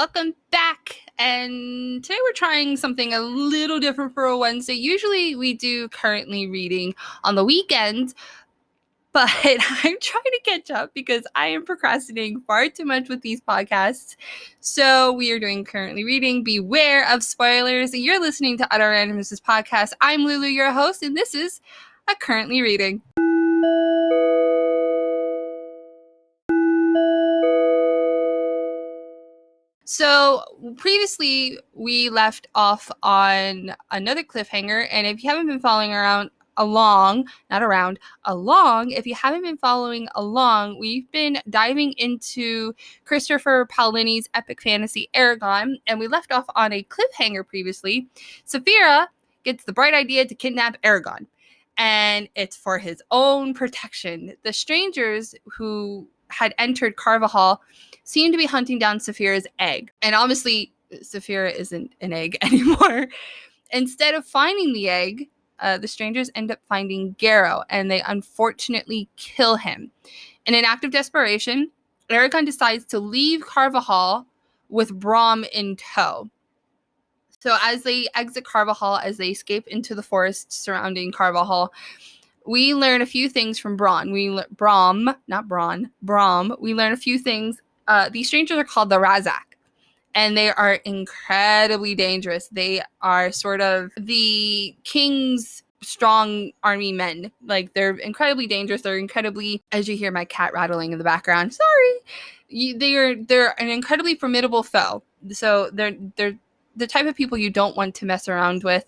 Welcome back. And today we're trying something a little different for a Wednesday. Usually we do currently reading on the weekends, but I'm trying to catch up because I am procrastinating far too much with these podcasts. So we are doing currently reading. Beware of spoilers. You're listening to Utter Randomness Podcast. I'm Lulu, your host, and this is a currently reading. So if you haven't been following along, we've been diving into Christopher Paolini's epic fantasy Eragon, and we left off on a cliffhanger previously. Saphira gets the bright idea to kidnap Eragon, and it's for his own protection. The strangers who had entered Carvajal seem to be hunting down Saphira's egg. And obviously, Saphira isn't an egg anymore. Instead of finding the egg, the strangers end up finding Garrow, and they unfortunately kill him. In an act of desperation, Eragon decides to leave Carvajal with Braum in tow. So as they exit Carvajal, as they escape into the forest surrounding Carvajal, we learn a few things from Braum. We learn a few things. These strangers are called the Razak, and they are incredibly dangerous. They are sort of the king's strong army men. Like, they're incredibly dangerous. They're incredibly, as you hear my cat rattling in the background, they're an incredibly formidable foe. So they're the type of people you don't want to mess around with.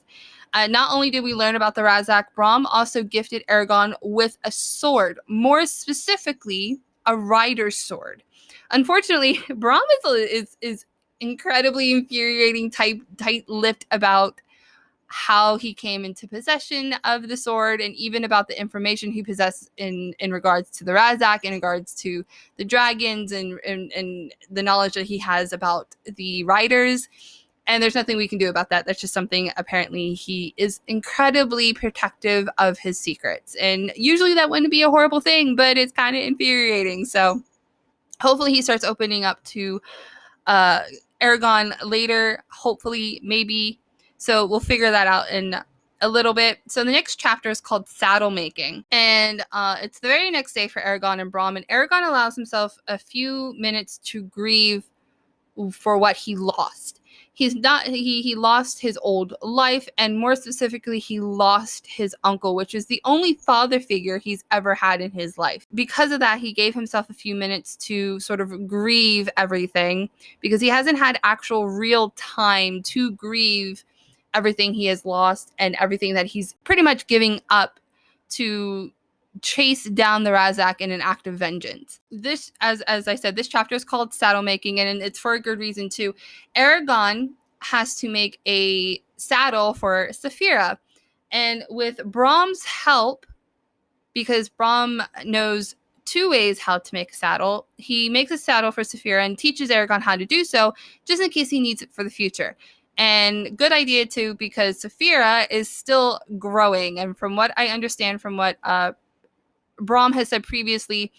Not only did we learn about the Razak, Braum also gifted Eragon with a sword, more specifically, a rider's sword. Unfortunately, Braum is incredibly infuriating, tight-lipped about how he came into possession of the sword, and even about the information he possessed in regards to the Razak, in regards to the dragons, and the knowledge that he has about the riders. And there's nothing we can do about that. That's just something, apparently, he is incredibly protective of his secrets. And usually that wouldn't be a horrible thing, but it's kind of infuriating. So hopefully he starts opening up to Eragon later. Hopefully, maybe. So we'll figure that out in a little bit. So the next chapter is called Saddle Making. And it's the very next day for Eragon and Braum. And Eragon allows himself a few minutes to grieve for what he lost. He lost his old life, and more specifically, he lost his uncle, which is the only father figure he's ever had in his life. Because of that, he gave himself a few minutes to sort of grieve everything, because he hasn't had actual real time to grieve everything he has lost and everything that he's pretty much giving up to chase down the Razak in an act of vengeance. This, as I said, this chapter is called Saddle Making, and it's for a good reason too. Eragon has to make a saddle for Saphira, and with Braum's help, because Braum knows two ways how to make a saddle, he makes a saddle for Saphira and teaches Eragon how to do so, just in case he needs it for the future. And good idea too, because Saphira is still growing, and from what I understand, from what Braum has said previously,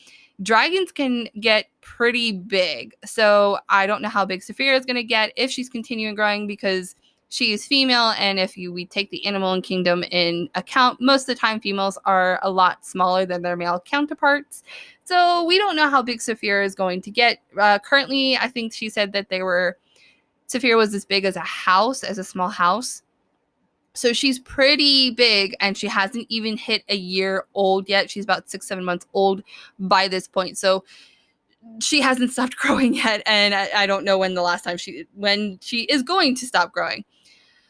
dragons can get pretty big. So I don't know how big Saphira is going to get if she's continuing growing, because she is female, and if we take the animal kingdom in account, most of the time females are a lot smaller than their male counterparts. So we don't know how big Saphira is going to get. Currently, I think she said that Saphira was as big as a small house. So she's pretty big, and she hasn't even hit a year old yet. She's about 6-7 months old by this point. So she hasn't stopped growing yet, and I don't know when the last time when she is going to stop growing.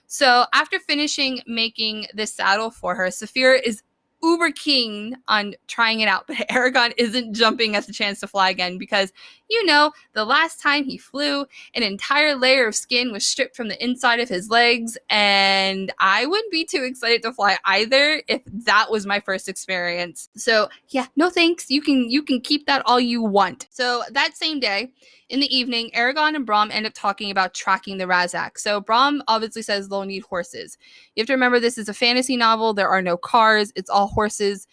So after finishing making this saddle for her, Saphira is uber keen on trying it out, but Eragon isn't jumping at the chance to fly again, because, the last time he flew, an entire layer of skin was stripped from the inside of his legs, and I wouldn't be too excited to fly either if that was my first experience. So yeah, no thanks. You can keep that all you want. So that same day, in the evening, Eragon and Braum end up talking about tracking the Razak. So Braum obviously says they'll need horses. You have to remember, this is a fantasy novel. There are no cars. It's all horses.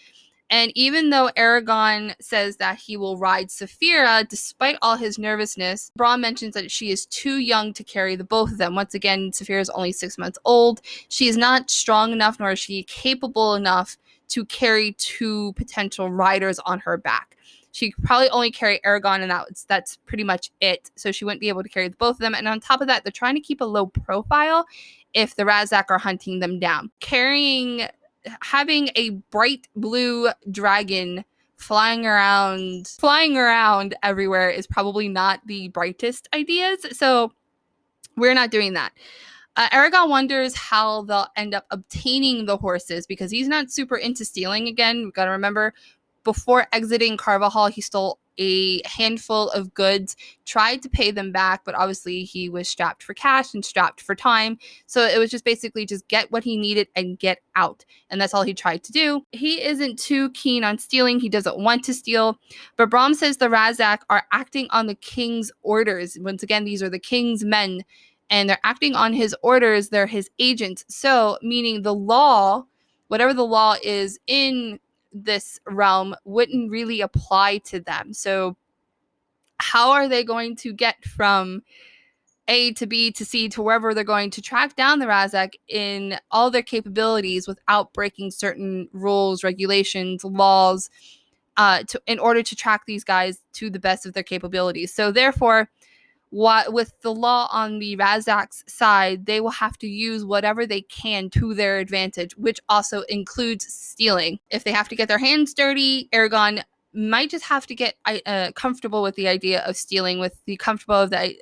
And even though Eragon says that he will ride Saphira, despite all his nervousness, Bronn mentions that she is too young to carry the both of them. Once again, Saphira is only 6 months old. She is not strong enough, nor is she capable enough to carry two potential riders on her back. She could probably only carry Eragon, and that's pretty much it. So she wouldn't be able to carry both of them. And on top of that, they're trying to keep a low profile if the Razak are hunting them down. Having a bright blue dragon flying around everywhere is probably not the brightest ideas. So we're not doing that. Eragon wonders how they'll end up obtaining the horses because he's not super into stealing. Again, we've got to remember, before exiting Carvajal, he stole a handful of goods, tried to pay them back, but obviously he was strapped for cash and strapped for time. So it was just basically just get what he needed and get out. And that's all he tried to do. He isn't too keen on stealing. He doesn't want to steal. But Bronn says the Razak are acting on the king's orders. Once again, these are the king's men, and they're acting on his orders. They're his agents. So meaning the law, whatever the law is in this realm, wouldn't really apply to them. So how are they going to get from A to B to C to wherever they're going to track down the Razak in all their capabilities without breaking certain rules, regulations, laws, in order to track these guys to the best of their capabilities? So therefore, with the law on the Razak's side, they will have to use whatever they can to their advantage, which also includes stealing. If they have to get their hands dirty, Eragon might just have to get comfortable with the idea of stealing, with the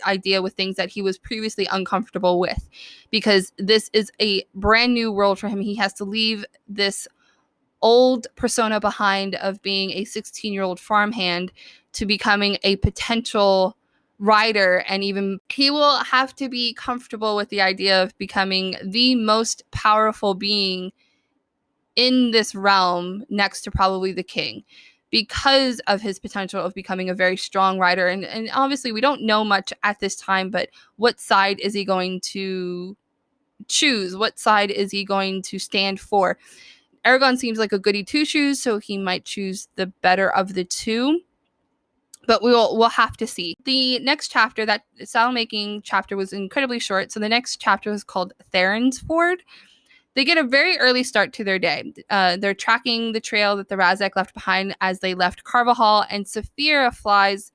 idea with things that he was previously uncomfortable with, because this is a brand new world for him. He has to leave this old persona behind of being a 16-year-old farmhand to becoming a potential rider, and even he will have to be comfortable with the idea of becoming the most powerful being in this realm, next to probably the king, because of his potential of becoming a very strong rider. And obviously we don't know much at this time, but what side is he going to choose? What side is he going to stand for? Eragon seems like a goody two-shoes, so he might choose the better of the two. But we'll have to see. The next chapter, that saddle making chapter, was incredibly short. So the next chapter is called Theron's Ford. They get a very early start to their day. They're tracking the trail that the Razak left behind as they left Carvajal, and Saphira flies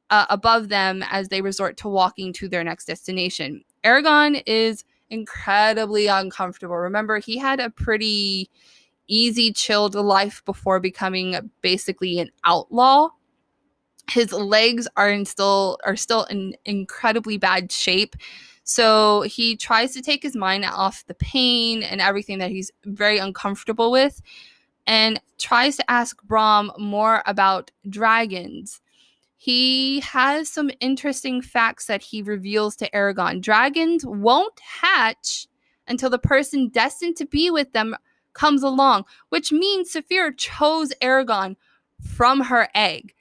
above them as they resort to walking to their next destination. Eragon is incredibly uncomfortable. Remember, he had a pretty easy, chilled life before becoming basically an outlaw. His legs are still in incredibly bad shape. So he tries to take his mind off the pain and everything that he's very uncomfortable with, and tries to ask Bronn more about dragons. He has some interesting facts that he reveals to Eragon. Dragons won't hatch until the person destined to be with them comes along, which means Saphira chose Eragon from her egg.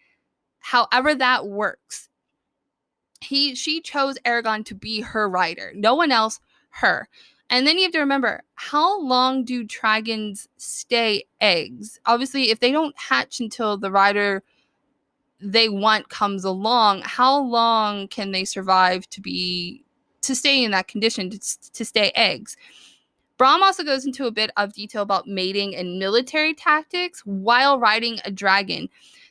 However that works, she chose Eragon to be her rider. No one else, her. And then you have to remember, how long do dragons stay eggs? Obviously, if they don't hatch until the rider they want comes along, how long can they survive to stay in that condition, to stay eggs? Bronn also goes into a bit of detail about mating and military tactics while riding a dragon.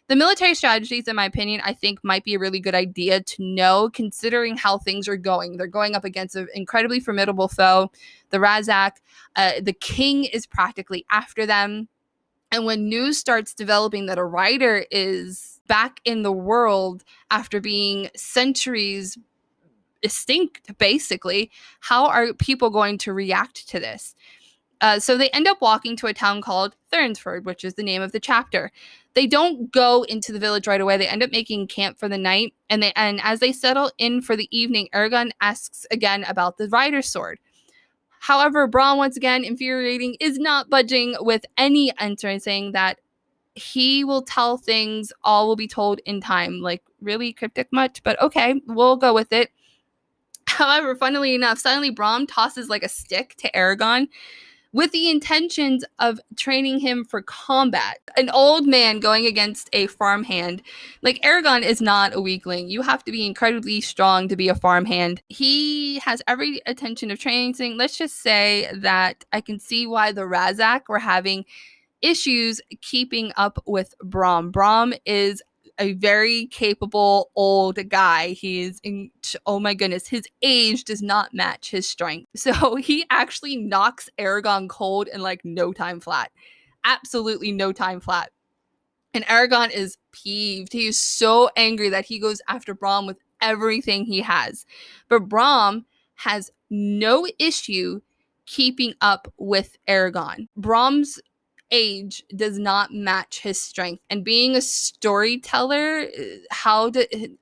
The military strategies, in my opinion, I think might be a really good idea to know, considering how things are going. They're going up against an incredibly formidable foe, the Razak. The king is practically after them. And when news starts developing that a rider is back in the world after being centuries extinct, basically, how are people going to react to this? So they end up walking to a town called Thurnsford, which is the name of the chapter. They don't go into the village right away. They end up making camp for the night. And as they settle in for the evening, Eragon asks again about the rider's sword. However, Bronn, once again, infuriating, is not budging with any answer, saying that he will tell things, all will be told in time. Like, really cryptic much, but okay, we'll go with it. However, funnily enough, suddenly Bronn tosses like a stick to Eragon, with the intentions of training him for combat. An old man going against a farmhand. Like, Eragon is not a weakling. You have to be incredibly strong to be a farmhand. He has every intention of training. Let's just say that I can see why the Razak were having issues keeping up with Braum. Braum is a very capable old guy. He's oh my goodness, his age does not match his strength. So he actually knocks Eragon cold in like no time flat. Absolutely no time flat. And Eragon is peeved. He is so angry that he goes after Braum with everything he has. But Braum has no issue keeping up with Eragon. Braum's age does not match his strength. And being a storyteller,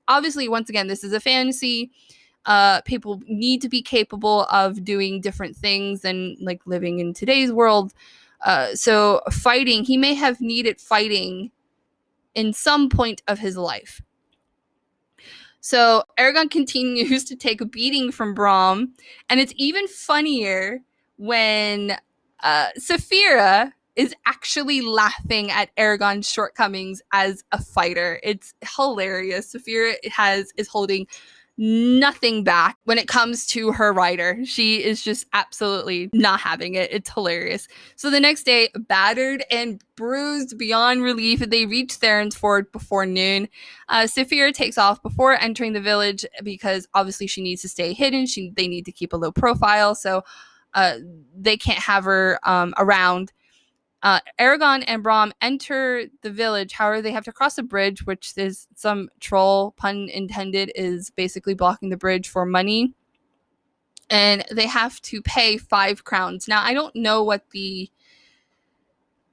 obviously, once again, this is a fantasy. People need to be capable of doing different things and like living in today's world. So fighting, he may have needed fighting in some point of his life. So Eragon continues to take a beating from Braum, and it's even funnier when Saphira is actually laughing at Eragon's shortcomings as a fighter. It's hilarious. Saphira is holding nothing back when it comes to her rider. She is just absolutely not having it. It's hilarious. So the next day, battered and bruised beyond relief, they reach Theron's Ford before noon. Saphira takes off before entering the village because obviously she needs to stay hidden. They need to keep a low profile, so they can't have her around. Eragon and Braum enter the village. However, they have to cross a bridge, which is some troll, pun intended, is basically blocking the bridge for money. And they have to pay 5 crowns. Now, I don't know what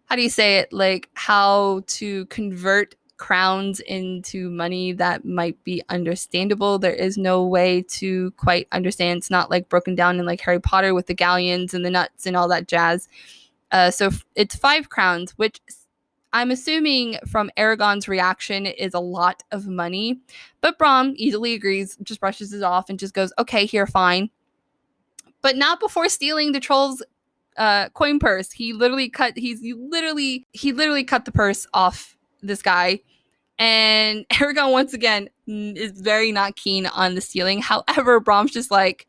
how do you say it? Like, how to convert crowns into money that might be understandable. There is no way to quite understand. It's not like broken down in like Harry Potter with the galleons and the nuts and all that jazz. So it's 5 crowns, which I'm assuming from Eragon's reaction is a lot of money. But Braum easily agrees, just brushes it off and just goes, okay, here, fine. But not before stealing the troll's coin purse. He literally cut the purse off this guy. And Eragon, once again, is very not keen on the stealing. However, Braum's just like,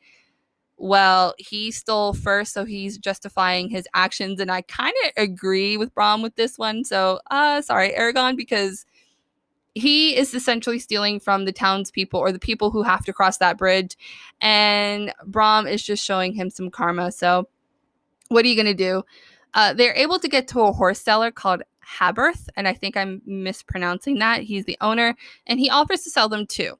well, he stole first, so he's justifying his actions. And I kind of agree with Braum with this one. So, sorry, Eragon, because he is essentially stealing from the townspeople or the people who have to cross that bridge. And Braum is just showing him some karma. So, what are you going to do? They're able to get to a horse seller called Haberth. And I think I'm mispronouncing that. He's the owner. And he offers to sell them 2.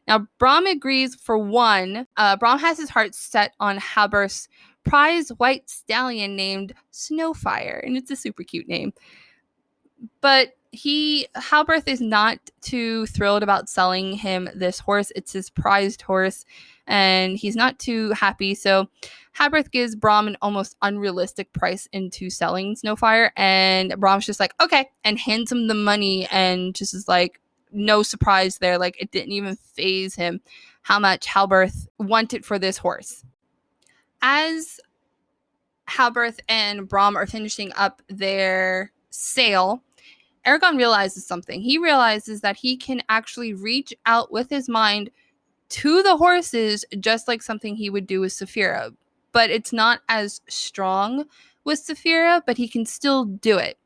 Now, Braum agrees for 1. Braum has his heart set on Haberth's prize white stallion named Snowfire, and it's a super cute name. But Haberth is not too thrilled about selling him this horse. It's his prized horse, and he's not too happy. So Haberth gives Braum an almost unrealistic price into selling Snowfire, and Braum's just like, okay, and hands him the money and just is like, no surprise there. Like, it didn't even faze him how much Haberth wanted for this horse. As Haberth and Braum are finishing up their sale, Eragon realizes something. He realizes that he can actually reach out with his mind to the horses, just like something he would do with Saphira. But it's not as strong with Saphira, but he can still do it.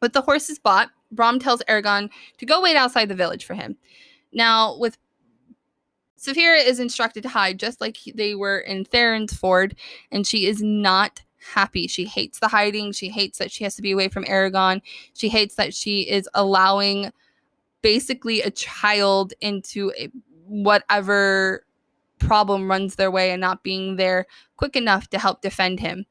With the horses bought, Braum tells Eragon to go wait outside the village for him. Now, with Saphira is instructed to hide just like they were in Theron's Ford, and she is not happy. She hates the hiding. She hates that she has to be away from Eragon. She hates that she is allowing basically a child into whatever problem runs their way and not being there quick enough to help defend him.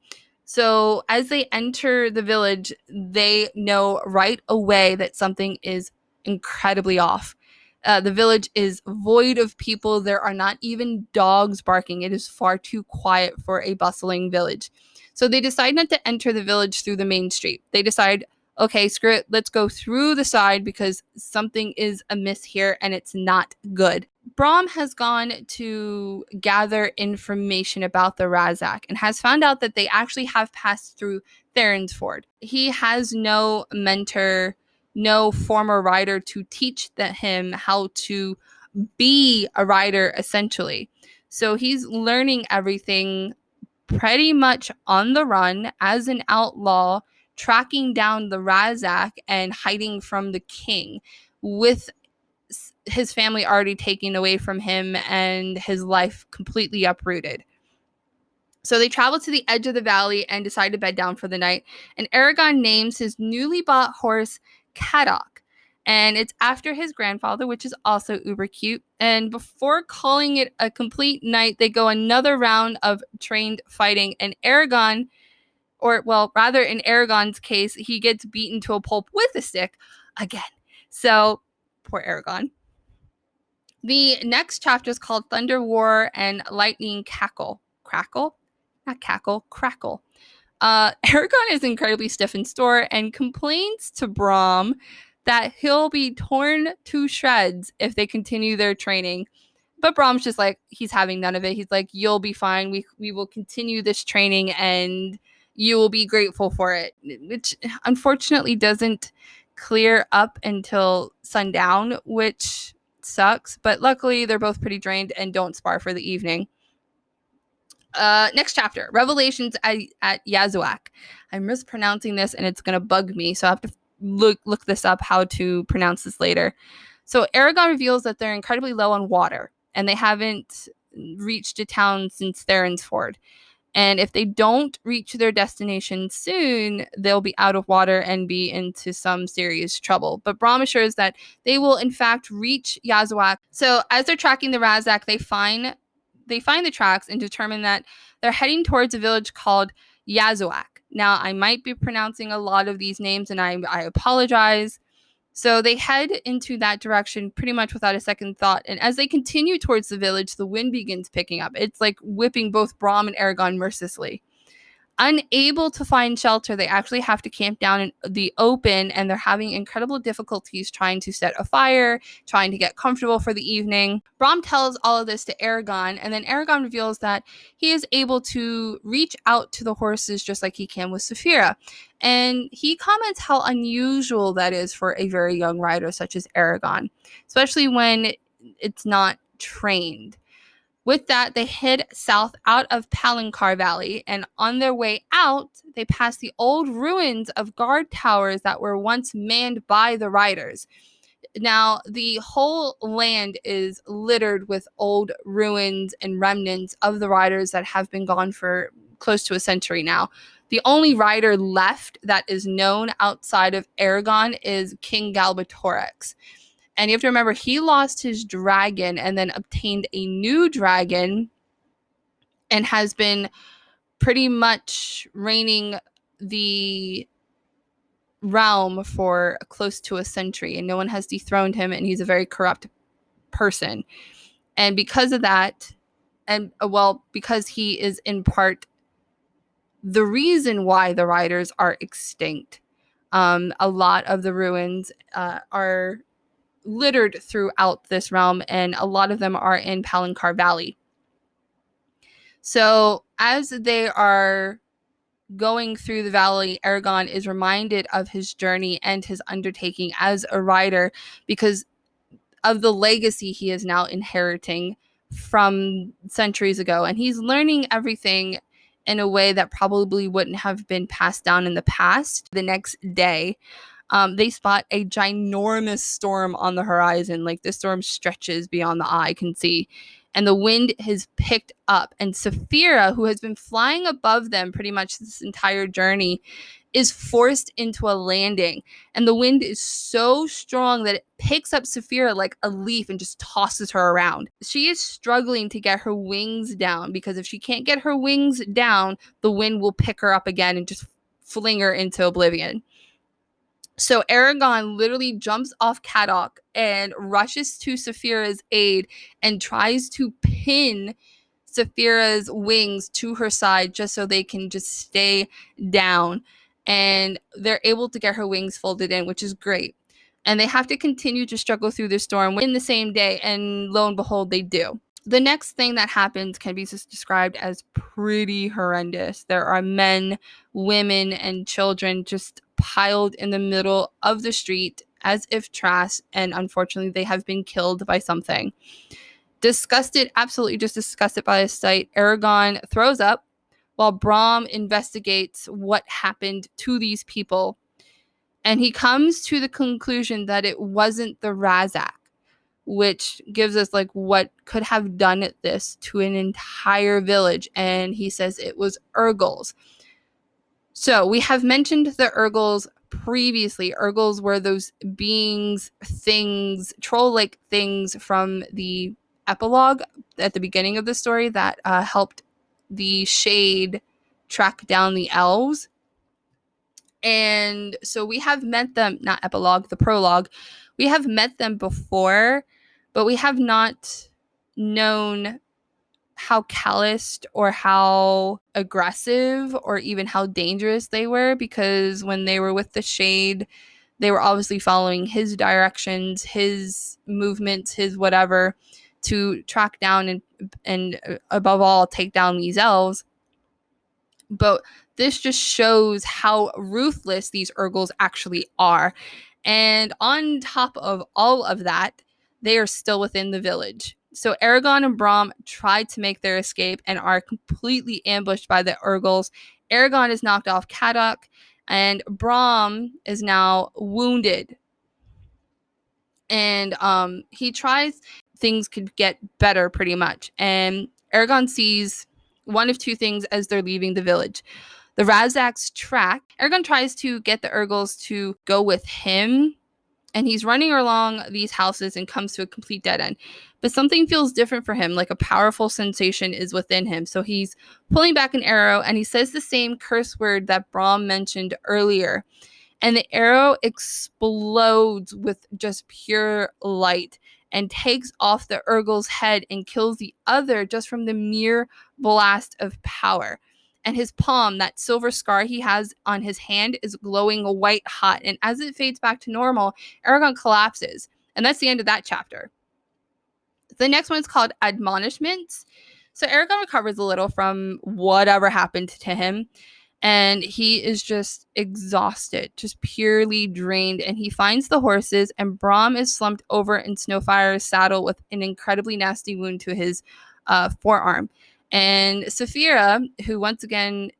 So as they enter the village, they know right away that something is incredibly off. The village is void of people. There are not even dogs barking. It is far too quiet for a bustling village. So they decide not to enter the village through the main street. They decide, okay, screw it. Let's go through the side because something is amiss here and it's not good. Brahm has gone to gather information about the Razak and has found out that they actually have passed through Theron's Ford. He has no mentor, no former rider to teach him how to be a rider, essentially. So he's learning everything pretty much on the run as an outlaw, tracking down the Razak and hiding from the king, with his family already taken away from him and his life completely uprooted. So they travel to the edge of the valley and decide to bed down for the night. And Eragon names his newly bought horse Kadok. And it's after his grandfather, which is also uber cute. And before calling it a complete night, they go another round of trained fighting. And Eragon, or well, rather in Eragon's case, he gets beaten to a pulp with a stick again. So poor Eragon. The next chapter is called Thunder War and Lightning Cackle. Crackle? Not cackle, crackle. Eragon is incredibly stiff in store and complains to Brahm that he'll be torn to shreds if they continue their training. But Brahm's just like, he's having none of it. He's like, you'll be fine. We will continue this training and you will be grateful for it, which unfortunately doesn't clear up until sundown, which sucks. But luckily, they're both pretty drained and don't spar for the evening. Next chapter, Revelations at Yazuak. I'm mispronouncing this and it's going to bug me, so I have to look this up, how to pronounce this later. So Eragon reveals that they're incredibly low on water and they haven't reached a town since Theron's Ford. And if they don't reach their destination soon, they'll be out of water and be into some serious trouble. But Brahm assures that they will, in fact, reach Yazuak. So as they're tracking the Razak, they find the tracks and determine that they're heading towards a village called Yazuak. Now, I might be pronouncing a lot of these names, and I apologize. So they head into that direction pretty much without a second thought. And as they continue towards the village, the wind begins picking up. It's like whipping both Brahm and Eragon mercilessly. Unable to find shelter, they actually have to camp down in the open, and they're having incredible difficulties trying to set a fire, trying to get comfortable for the evening. Brahm tells all of this to Eragon, and then Eragon reveals that he is able to reach out to the horses just like he can with Saphira. And he comments how unusual that is for a very young rider such as Eragon, especially when it's not trained. With that, they head south out of Palancar Valley, and on their way out, they pass the old ruins of guard towers that were once manned by the riders. Now, the whole land is littered with old ruins and remnants of the riders that have been gone for close to a century now. The only rider left that is known outside of Eragon is King Galbatorix. And you have to remember, he lost his dragon and then obtained a new dragon and has been pretty much reigning the realm for close to a century. And no one has dethroned him, and he's a very corrupt person. And because of that, and because he is in part the reason why the riders are extinct, a lot of the ruins are littered throughout this realm, and a lot of them are in Palancar Valley. So as they are going through the valley, Eragon is reminded of his journey and his undertaking as a rider because of the legacy he is now inheriting from centuries ago. And he's learning everything in a way that probably wouldn't have been passed down in the past. The next day, they spot a ginormous storm on the horizon. Like, the storm stretches beyond the eye can see. And the wind has picked up. And Saphira, who has been flying above them pretty much this entire journey, is forced into a landing. And the wind is so strong that it picks up Saphira like a leaf and just tosses her around. She is struggling to get her wings down, because if she can't get her wings down, the wind will pick her up again and just fling her into oblivion. So Eragon literally jumps off Kadok and rushes to Saphira's aid and tries to pin Saphira's wings to her side just so they can just stay down. And they're able to get her wings folded in, which is great. And they have to continue to struggle through the storm in the same day, and lo and behold, they do. The next thing that happens can be described as pretty horrendous. There are men, women, and children just piled in the middle of the street as if trash, and unfortunately they have been killed by something. Disgusted, absolutely just disgusted by the sight, Eragon throws up while Brom investigates what happened to these people. And he comes to the conclusion that it wasn't the Razak, which gives us like what could have done this to an entire village. And he says it was Urgles. So we have mentioned the Urgles previously. Urgles were those beings, things, troll-like things from the epilogue at the beginning of the story that helped the Shade track down the elves. And so we have met them, not epilogue, the prologue. We have met them before, but we have not known how calloused or how aggressive or even how dangerous they were, because when they were with the Shade, they were obviously following his directions, his movements, his whatever, to track down and above all take down these elves. But this just shows how ruthless these Urgles actually are. And on top of all of that, they are still within the village. So Eragon and Brom try to make their escape and are completely ambushed by the Urgles. Eragon is knocked off Caddock, and Brom is now wounded. And he tries, things could get better pretty much. And Eragon sees one of two things as they're leaving the village. The Razak's track. Eragon tries to get the Urgles to go with him, and he's running along these houses and comes to a complete dead end. But something feels different for him, like a powerful sensation is within him. So he's pulling back an arrow, and he says the same curse word that Brom mentioned earlier. And the arrow explodes with just pure light and takes off the Urgle's head and kills the other just from the mere blast of power. And his palm, that silver scar he has on his hand, is glowing white hot. And as it fades back to normal, Eragon collapses. And that's the end of that chapter. The next one's called Admonishments. So Eragon recovers a little from whatever happened to him. And he is just exhausted, just purely drained. And he finds the horses, and Brom is slumped over in Snowfire's saddle with an incredibly nasty wound to his forearm. And Saphira, who once again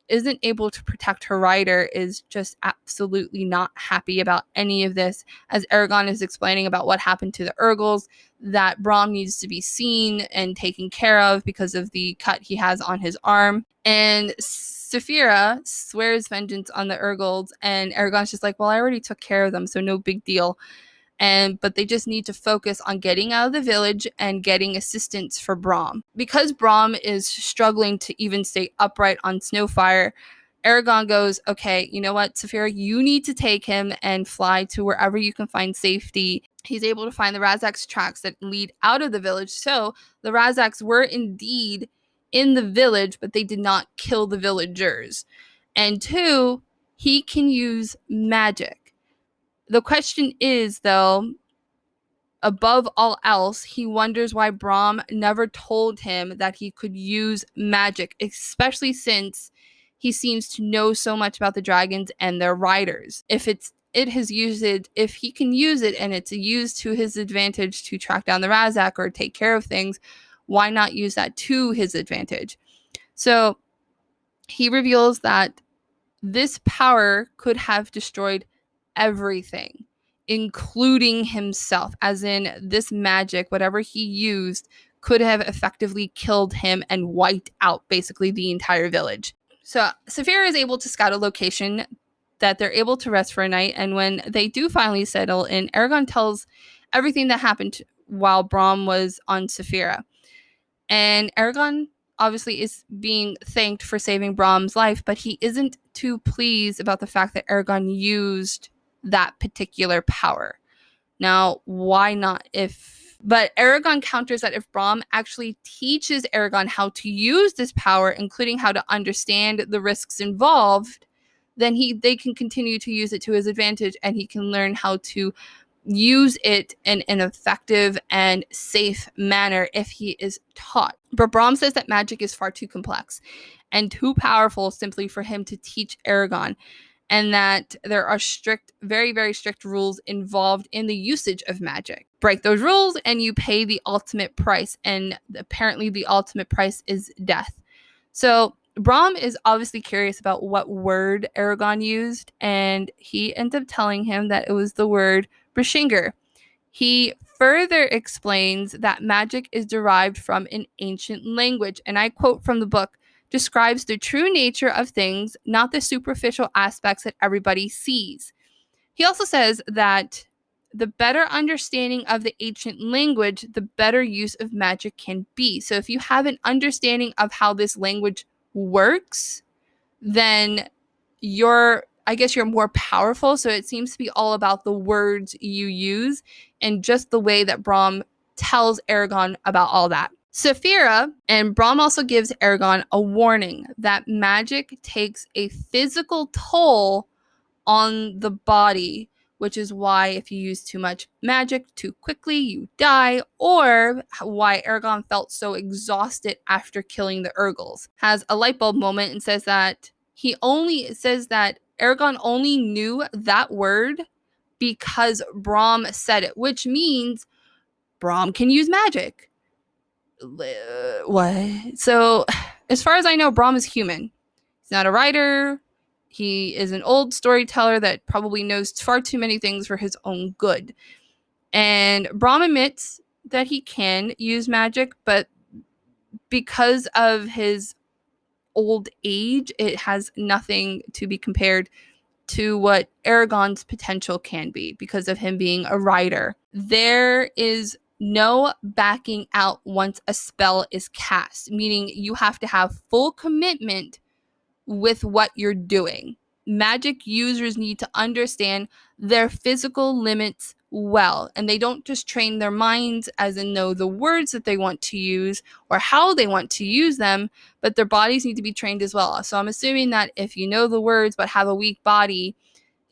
isn't able to protect her rider, is just absolutely not happy about any of this, as Eragon is explaining about what happened to the Urgles, that Brom needs to be seen and taken care of because of the cut he has on his arm. And Saphira swears vengeance on the Urgles, and Eragon's just like, well, I already took care of them, so no big deal. But they just need to focus on getting out of the village and getting assistance for Brom. Because Brom is struggling to even stay upright on Snowfire, Eragon goes, okay, you know what, Saphira, you need to take him and fly to wherever you can find safety. He's able to find the Razak's tracks that lead out of the village. So the Razaks were indeed in the village, but they did not kill the villagers. And two, he can use magic. The question is, though, above all else, he wonders why Brom never told him that he could use magic, especially since he seems to know so much about the dragons and their riders. If he can use it and it's used to his advantage to track down the Razak or take care of things, why not use that to his advantage? So he reveals that this power could have destroyed everything, including himself, as in this magic, whatever he used, could have effectively killed him and wiped out basically the entire village. So Saphira is able to scout a location that they're able to rest for a night, and when they do finally settle in, Eragon tells everything that happened while Brom was on Saphira. And Eragon obviously is being thanked for saving Brom's life, but he isn't too pleased about the fact that Eragon used that particular power. Now, why not? But Eragon counters that if Brom actually teaches Eragon how to use this power, including how to understand the risks involved, then they can continue to use it to his advantage, and he can learn how to use it in an effective and safe manner if he is taught. But Brahm says that magic is far too complex and too powerful simply for him to teach Eragon, and that there are strict, very, very strict rules involved in the usage of magic. Break those rules and you pay the ultimate price, and apparently the ultimate price is death. So Brahm is obviously curious about what word Eragon used, and he ends up telling him that it was the word Brishinger. He further explains that magic is derived from an ancient language, and I quote from the book, describes the true nature of things, not the superficial aspects that everybody sees. He also says that the better understanding of the ancient language, the better use of magic can be. So if you have an understanding of how this language works, then I guess you're more powerful. So it seems to be all about the words you use and just the way that Brahm tells Eragon about all that. Saphira, and Brahm also gives Eragon a warning that magic takes a physical toll on the body, which is why if you use too much magic too quickly, you die, or why Eragon felt so exhausted after killing the Urgles. Has a light bulb moment and says that Eragon only knew that word because Brahm said it, which means Brahm can use magic. What? So, as far as I know, Brahm is human. He's not a writer. He is an old storyteller that probably knows far too many things for his own good. And Brahm admits that he can use magic, but because of his old age, it has nothing to be compared to what Eragon's potential can be because of him being a writer. There is no backing out once a spell is cast, meaning you have to have full commitment with what you're doing. Magic users need to understand their physical limits well, and they don't just train their minds as in know the words that they want to use or how they want to use them, but their bodies need to be trained as well. So I'm assuming that if you know the words but have a weak body,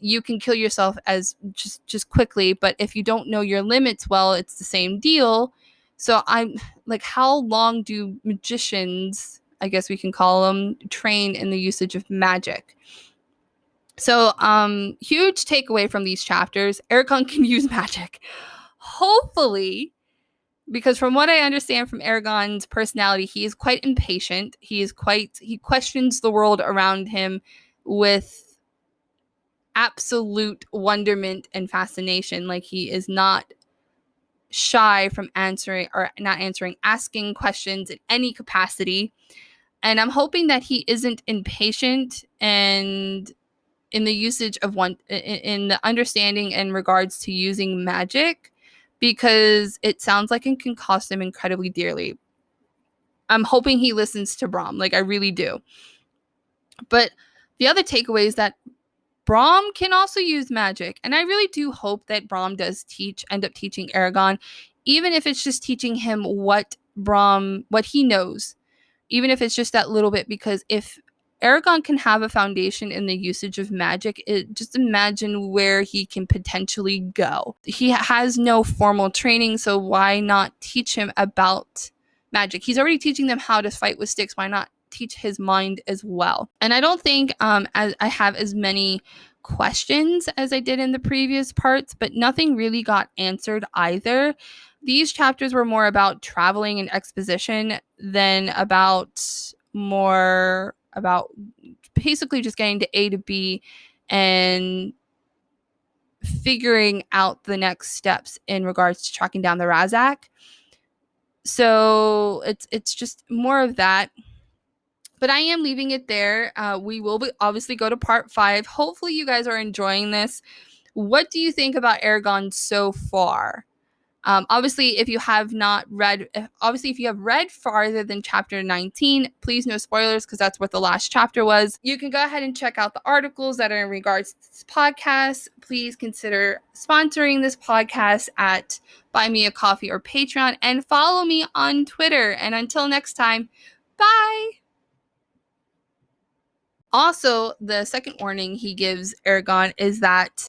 you can kill yourself as just quickly, but if you don't know your limits well, it's the same deal. So I'm like, how long do magicians, I guess we can call them, train in the usage of magic? So huge takeaway from these chapters, Eragon can use magic, hopefully, because from what I understand from Eragon's personality, he is quite impatient. He questions the world around him with absolute wonderment and fascination. Like, he is not shy from asking questions in any capacity. And I'm hoping that he isn't impatient and in the usage of in the understanding in regards to using magic, because it sounds like it can cost him incredibly dearly. I'm hoping he listens to Brahm. Like, I really do. But the other takeaway is that Brahm can also use magic. And I really do hope that Brahm does end up teaching Eragon, even if it's just teaching him what he knows, even if it's just that little bit, because if Eragon can have a foundation in the usage of magic, just imagine where he can potentially go. He has no formal training, so why not teach him about magic? He's already teaching them how to fight with sticks. Why not teach his mind as well? And I don't think as I have as many questions as I did in the previous parts, but nothing really got answered either. These chapters were more about traveling and exposition than more about basically just getting to A to B and figuring out the next steps in regards to tracking down the Razak. So it's just more of that. But I am leaving it there. We will obviously go to part 5. Hopefully you guys are enjoying this. What do you think about Eragon so far? Obviously, if you have read farther than chapter 19, please no spoilers, because that's what the last chapter was. You can go ahead and check out the articles that are in regards to this podcast. Please consider sponsoring this podcast at Buy Me a Coffee or Patreon, and follow me on Twitter. And until next time, bye! Also, the second warning he gives Eragon is that